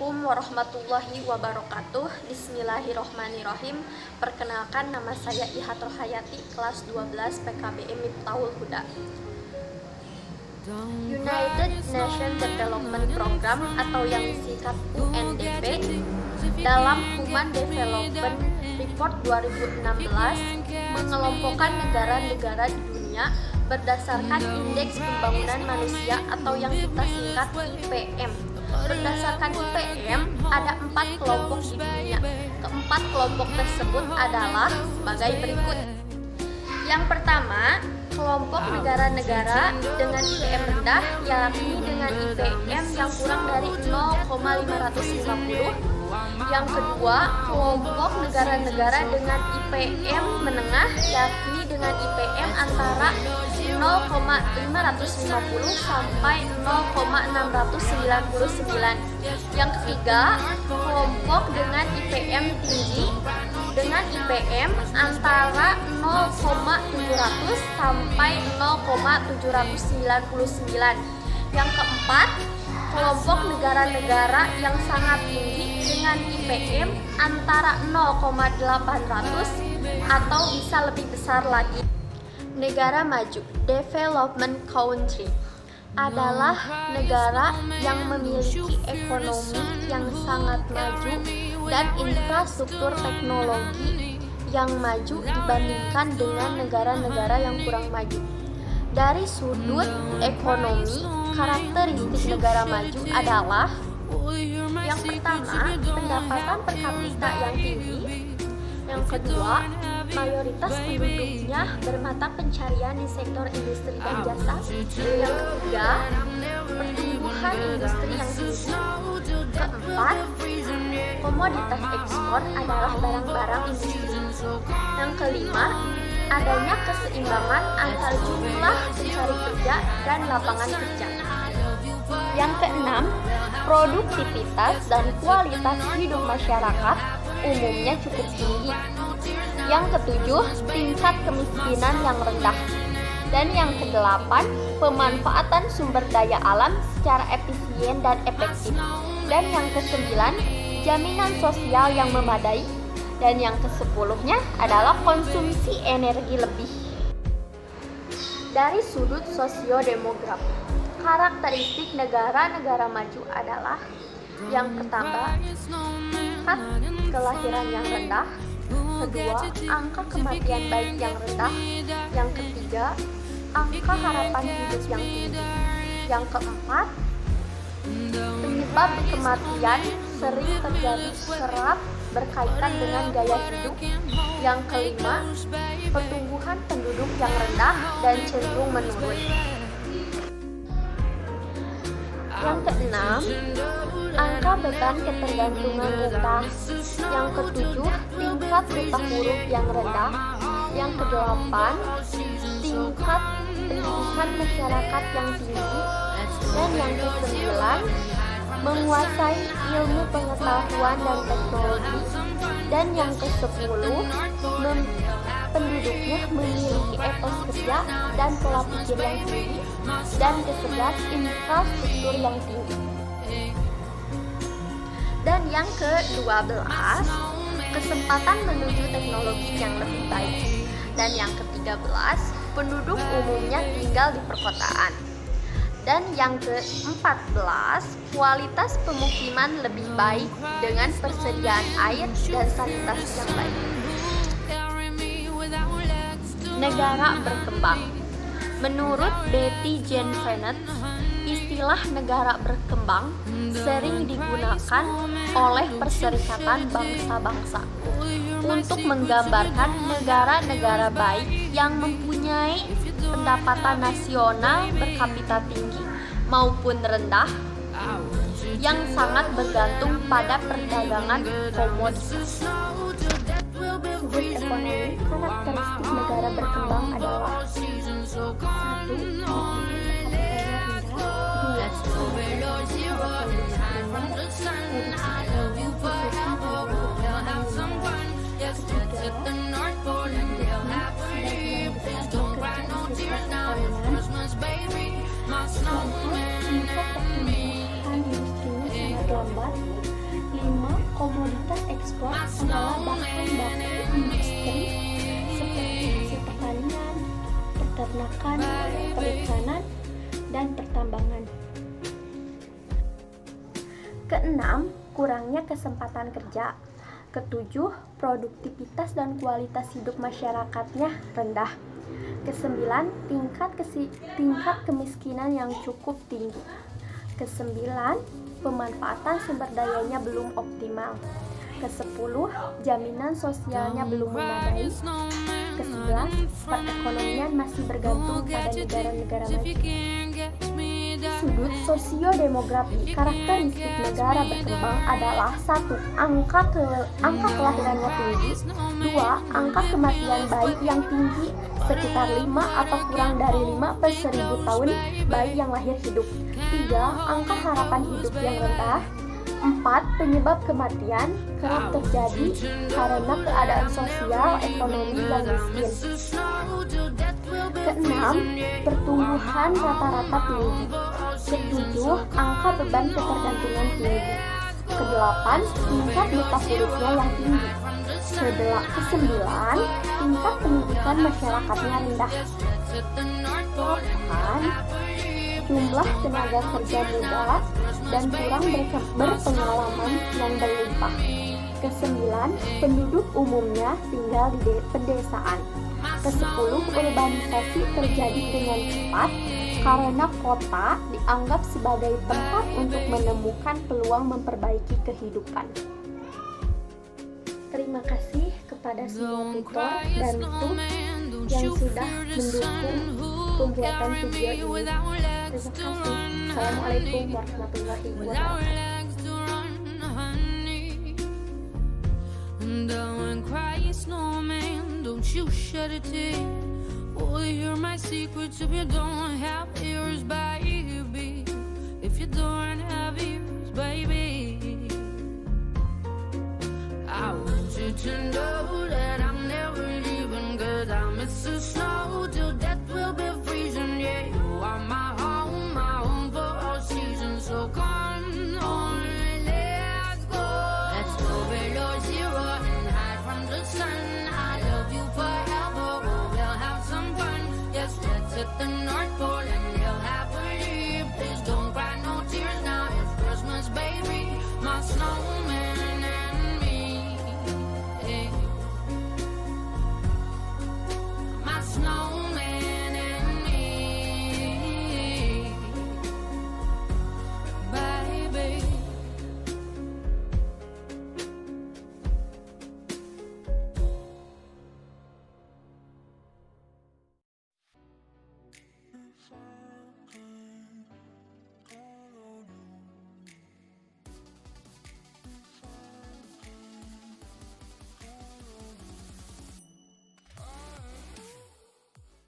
Assalamualaikum warahmatullahi wabarakatuh. Bismillahirrohmanirrohim. Perkenalkan, nama saya Ihat Rohayati, kelas 12 PKBM Miftahul Huda. United Nations Development Program atau yang disingkat UNDP dalam Human Development Report 2016 mengelompokkan negara-negara di dunia berdasarkan Indeks Pembangunan Manusia atau yang kita singkat IPM. Berdasarkan IPM, ada 4 kelompok di dunia. Keempat kelompok tersebut adalah sebagai berikut. Yang pertama, kelompok negara-negara dengan IPM rendah, yakni dengan IPM yang kurang dari 0,550. Yang kedua, kelompok negara-negara dengan IPM menengah, yakni dengan IPM antara 0,550 sampai 0,699. Yang ketiga, kelompok dengan IPM tinggi dengan IPM antara 0,700 sampai 0,799. Yang keempat, kelompok negara-negara yang sangat tinggi dengan IPM antara 0,800 atau bisa lebih besar lagi. Negara maju, development country, adalah negara yang memiliki ekonomi yang sangat maju dan infrastruktur teknologi yang maju dibandingkan dengan negara-negara yang kurang maju. Dari sudut ekonomi, karakteristik negara maju adalah yang pertama, pendapatan per kapita yang tinggi. Yang kedua, mayoritas penduduknya bermata pencarian di sektor industri dan jasa. Yang ketiga, pertumbuhan industri yang tinggi. Keempat, komoditas ekspor adalah barang-barang industri. Yang kelima, adanya keseimbangan antara jumlah pencari kerja dan lapangan kerja. Yang keenam, produktivitas dan kualitas hidup masyarakat umumnya cukup tinggi. Yang ketujuh, tingkat kemiskinan yang rendah. Dan yang kedelapan, pemanfaatan sumber daya alam secara efisien dan efektif. Dan yang kesembilan, jaminan sosial yang memadai. Dan yang kesepuluhnya adalah konsumsi energi lebih. Dari sudut sosiodemografi, karakteristik negara-negara maju adalah yang pertama, tingkat kelahiran yang rendah. Kedua, angka kematian bayi yang rendah. Yang ketiga, angka harapan hidup yang tinggi. Yang keempat, penyebab kematian sering terjadi kerap berkaitan dengan gaya hidup. Yang kelima, pertumbuhan penduduk yang rendah dan cenderung menurun. Yang keenam, angka beban ketergantungan rendah. Yang ketujuh, tingkat buta huruf yang rendah. Yang kedelapan, tingkat pendidikan masyarakat yang tinggi. Dan yang kesembilan, menguasai ilmu pengetahuan dan teknologi. Dan yang kesepuluh, penduduknya memiliki etos kerja dan pola pikir yang tinggi. Dan ke-11, infrastruktur yang tinggi. Dan yang ke-12, kesempatan menuju teknologi yang lebih baik. Dan yang ke-13, penduduk umumnya tinggal di perkotaan. Dan yang ke-14, kualitas pemukiman lebih baik dengan persediaan air dan sanitasi yang baik. Negara berkembang. Menurut Betty Jean Bennett, istilah negara berkembang sering digunakan oleh Perserikatan Bangsa-Bangsa untuk menggambarkan negara-negara baik yang mempunyai pendapatan nasional per kapita tinggi maupun rendah yang sangat bergantung pada perdagangan komoditas. Sudut ekonomi, karakteristik negara berkembang adalah 1. Tingkat pertumbuhan industrinya sangat lambat peternakan, perikanan, dan pertambangan. Keenam, kurangnya kesempatan kerja. Ketujuh, produktivitas dan kualitas hidup masyarakatnya rendah. Kesembilan, tingkat kemiskinan yang cukup tinggi. Kesembilan, pemanfaatan sumber dayanya belum optimal. Kesepuluh, jaminan sosialnya belum memadai. Kesebelas, perekonomian masih bergantung pada negara-negara maju. Sudut sosiodemografi, karakteristik negara berkembang adalah 1. Angka kelahirannya tinggi. 2. Angka kematian bayi yang tinggi sekitar 5 atau kurang dari 5 per 1000 tahun bayi yang lahir hidup. 3. Angka harapan hidup yang rendah. 4. Penyebab kematian kerap terjadi karena keadaan sosial ekonomi yang miskin. Keenam, pertumbuhan rata-rata tinggi. Ketujuh, angka beban ketergantungan tinggi. Kedelapan, tingkat metabolisme yang tinggi. Kesembilan, tingkat pendidikan masyarakatnya rendah. Delapan, jumlah tenaga kerja muda dan kurang berpengalaman yang berlimpah. Kesembilan, penduduk umumnya tinggal di pedesaan. Kesepuluh, urbanisasi terjadi dengan cepat karena kota dianggap sebagai tempat untuk menemukan peluang memperbaiki kehidupan. Terima kasih kepada semua tutor dan tutor yang sudah mendukung pembuatan video ini. Terima kasih. Assalamualaikum warahmatullahi wabarakatuh. Don't you shed a tear. Oh, hear my secrets if you don't have ears, baby. If you don't have ears, baby, I want you to know.